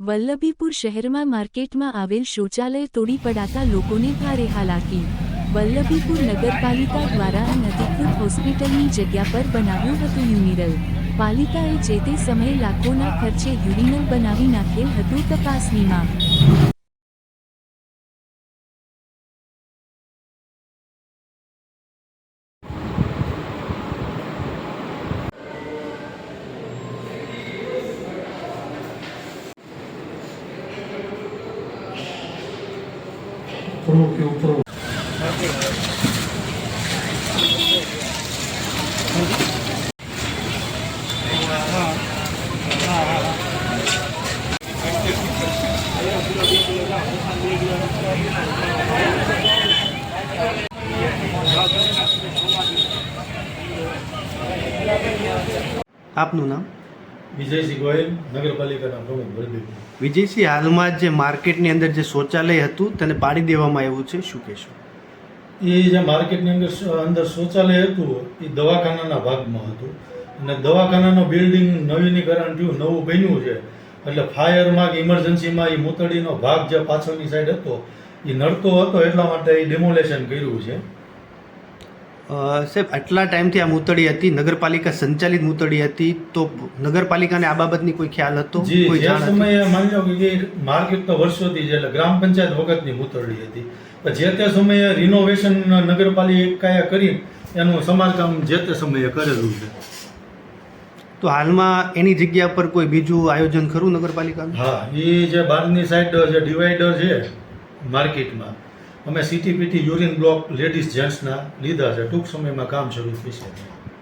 વલ્લભીપુર શહેરમાં માર્કેટમાં આવેલ શૌચાલય તોડી પડાતા લોકોને ભારે હાલાકી। વલ્લભીપુર નગરપાલિકા દ્વારા અનધિકૃત હોસ્પિટલની જગ્યા પર બનાવ્યું હતું યુરિનલ। પાલિકાએ જે તે સમયે લાખોના ખર્ચે યુરિનલ બનાવી નાખેલ હતું। તપાસની માંગ। થોડું કે ઉપર આપનું નામ? વિજયસિંહ ગોયલ, નગરપાલિકાના પ્રમુખ વલ્લભીપુર। વિજયસિંહ, હાલમાં જે માર્કેટની અંદર જે શૌચાલય હતું તેને પાડી દેવામાં આવ્યું છે, શું કહેશો? એ જે માર્કેટની અંદર શૌચાલય હતું એ દવાખાનાના ભાગમાં હતું અને દવાખાનાનું બિલ્ડિંગ નવીનીકરણ થયું, નવું બન્યું છે એટલે ફાયરમાં કે ઇમરજન્સીમાં એ મૂતળીનો ભાગ જે પાછળની સાઈડ હતો એ નડતો હતો એટલા માટે એ ડિમોલેશન કર્યું છે। સાહેબ, આટલા ટાઈમથી આ મૂતળી હતી, નગરપાલિકા સંચાલિત મૂતળી હતી, તો નગરપાલિકાને આ બાબતની કોઈ ખ્યાલ હતો? જી, કોઈ જે જાણ હતી? સમયે માની લો કે માર્કેટ તો વર્ષોથી છે એટલે ગ્રામ પંચાયત વખતની મૂતળી હતી, પણ જે તે સમયે રિનોવેશન નગરપાલિકાએ કરી એનું સમારકામ જે તે સમયે કરેલું છે। તો હાલમાં એની જગ્યા પર કોઈ બીજું આયોજન ખરું નગરપાલિકાનું? હા, એ જે બહારની સાઈડ જે ડિવાઈડર છે માર્કેટમાં અમે સીટીપીટી યુરિન બ્લોક લેડીઝ જેન્ટ્સના લીધા છે, ટૂંક સમયમાં કામ શરૂ થશે।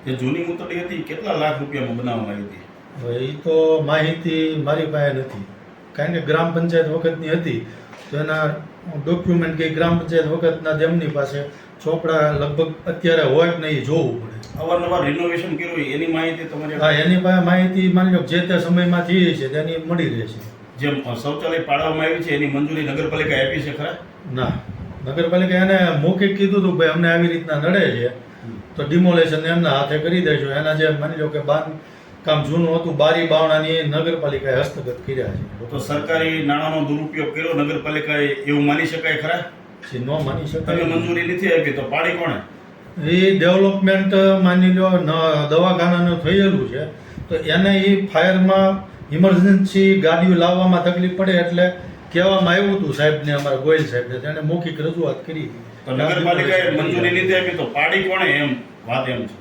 જે જૂની મૂતળી હતી કેટલા લાખ રૂપિયામાં બનાવવામાં આવી હતી? હવે એ તો માહિતી મારી પાસે નથી, કારણ કે ગ્રામ પંચાયત વખતની હતી તો એના ડોક્યુમેન્ટ કે ગ્રામ પંચાયત વખતના તેમની પાસે ચોપડા લગભગ અત્યારે હોય કે નહીં જોવું પડે। અવારનવાર રિનોવેશન કર્યું એની માહિતી તમારી? હા, એની પાસે માહિતી માની લો જે તે સમયમાં થઈ છે તેની મળી રહેશે। જે શૌચાલય પાડવામાં આવી છે એની મંજૂરી નગરપાલિકા આપી છે ખરા? ના, નગરપાલિકા એને મૌખિક કીધું હતું ભાઈ અમને આવી રીતના નડે છે તો ડિમોલેશન એમના હાથે કરી દેજો। એના જે માની લો કે બાંધકામ જૂનું હતું બારી બાવણાની હસ્તગત કર્યા છે। તો સરકારી નાણાંનો દુરુપયોગ કર્યો નગરપાલિકાએ એવું માની શકાય ખરા? જે ન માની તમે શકાય, મંજૂરી નથી આપી તો પાડી કોણે? એ ડેવલપમેન્ટ માની લો દવાખાનાનું થયેલું છે તો એને એ ફાયરમાં ઇમરજન્સી ગાડીઓ લાવવામાં તકલીફ પડે એટલે કહેવામાં આવ્યું હતું સાહેબને, અમારા ગોયલ સાહેબને, તેને મૌખિક રજૂઆત કરી હતી। તો નગરપાલિકાએ મંજૂરી નથી આપી તો પાડી કોણે? એમ વાત એમ છે।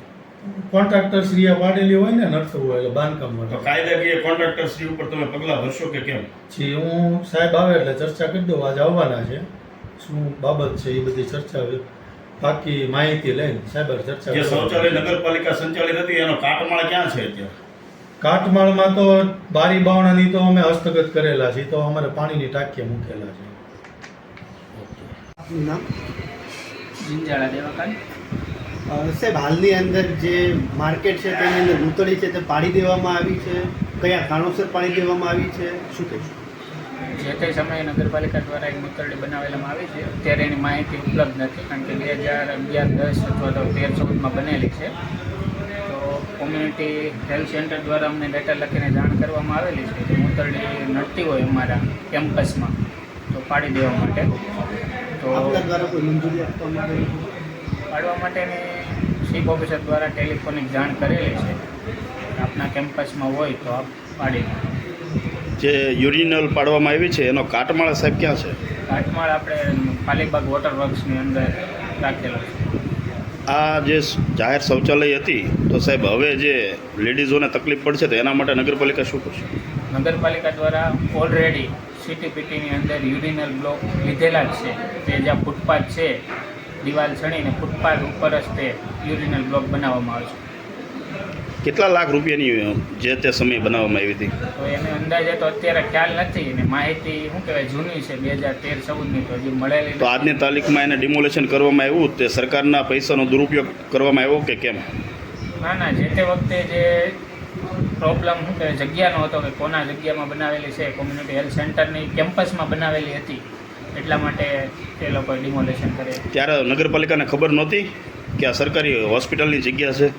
કોન્ટ્રાક્ટર શ્રીએ પાડેલી હોય ને નડતું હોય એટલે બાંધકામ તો માટે કાયદાકીય કોન્ટ્રાક્ટર શ્રી ઉપર તમે પગલાં ભરશો કે કેમ? જી, હું સાહેબ આવે એટલે ચર્ચા કરી દઉં, આજે આવવાના છે, શું બાબત છે એ બધી ચર્ચા બાકી માહિતી લઈને સાહેબ ચર્ચા જે કરવા। શૌચાલય નગરપાલિકા સંચાલિત હતી એનો કાટમાળ ક્યાં છે અત્યારે? કાટમાળમાં તો બારી બાવણાની તો અમે હસ્તગત કરેલા છે, તો અમારે પાણીની ટાંકીએ મૂકેલા છે। આપનું નામ? જીંજાળા દેવાકાંડ। સાહેબ, હાલની અંદર જે માર્કેટ છે તેની અંદર મૂતળી છે તે પાડી દેવામાં આવી છે, કયા કારણોસર પાડી દેવામાં આવી છે, શું કહેશો? જે તે સમયે નગરપાલિકા દ્વારા એક મૂતરડી બનાવેલામાં આવી છે, અત્યારે એની માહિતી ઉપલબ્ધ નથી, કારણ કે 2011-10 અથવા તો 13-14માં બનેલી છે। તો કોમ્યુનિટી હેલ્થ સેન્ટર દ્વારા અમને લેટર લખીને જાણ કરવામાં આવેલી છે કે મૂતરડી નડતી હોય અમારા કેમ્પસમાં તો પાડી દેવા માટે। તો આપના દ્વારા કોઈ મંજૂરી આપવામાં આવેલી છે? પાડવા માટેની ચીફ ઓફિસર દ્વારા ટેલિફોનિક જાણ કરેલી છે, આપના કેમ્પસમાં હોય તો આપ પાડી દો। જે યુરિનલ પાડવામાં આવી છે એનો કાટમાળ સાહેબ ક્યાં છે? કાટમાળ આપણે પાલીબાગ વોટર વર્ક્સની અંદર રાખેલો છે। આ જે જાહેર શૌચાલય હતી તો સાહેબ હવે જે લેડીઝોને તકલીફ પડશે તો એના માટે નગરપાલિકા શું કરશે? નગરપાલિકા દ્વારા ઓલરેડી સીટીપીટીની અંદર યુરિનલ બ્લોક લીધેલા જ છે, તે જ્યાં ફૂટપાથ છે દિવાલ ચણીને ફૂટપાથ ઉપર જ તે યુરિનલ બ્લોક બનાવવામાં આવે છે। કેટલા લાખ રૂપિયાની જે તે સમયે બનાવવામાં આવી હતી? તો એને અંદાજે તો અત્યારે ખ્યાલ નથી ને માહિતી શું કહેવાય જૂની છે 2013-14ની, તો હજી મળેલી તો આજની તારીખમાં એને ડિમોલેશન કરવામાં આવ્યું તે સરકારના પૈસાનો દુરુપયોગ કરવામાં આવ્યો કે કેમ? ના, જે તે વખતે જે પ્રોબ્લેમ શું કહેવાય જગ્યાનો હતો કે કોના જગ્યામાં બનાવેલી છે, કોમ્યુનિટી હેલ્થ સેન્ટરની કેમ્પસમાં બનાવેલી હતી એટલા માટે તે લોકોએ ડિમોલેશન કરે। ત્યારે નગરપાલિકાને ખબર નહોતી કે આ સરકારી હોસ્પિટલની જગ્યા છે?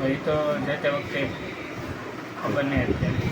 એ તો જે તે વખતે ખબર નહીં અત્યારે।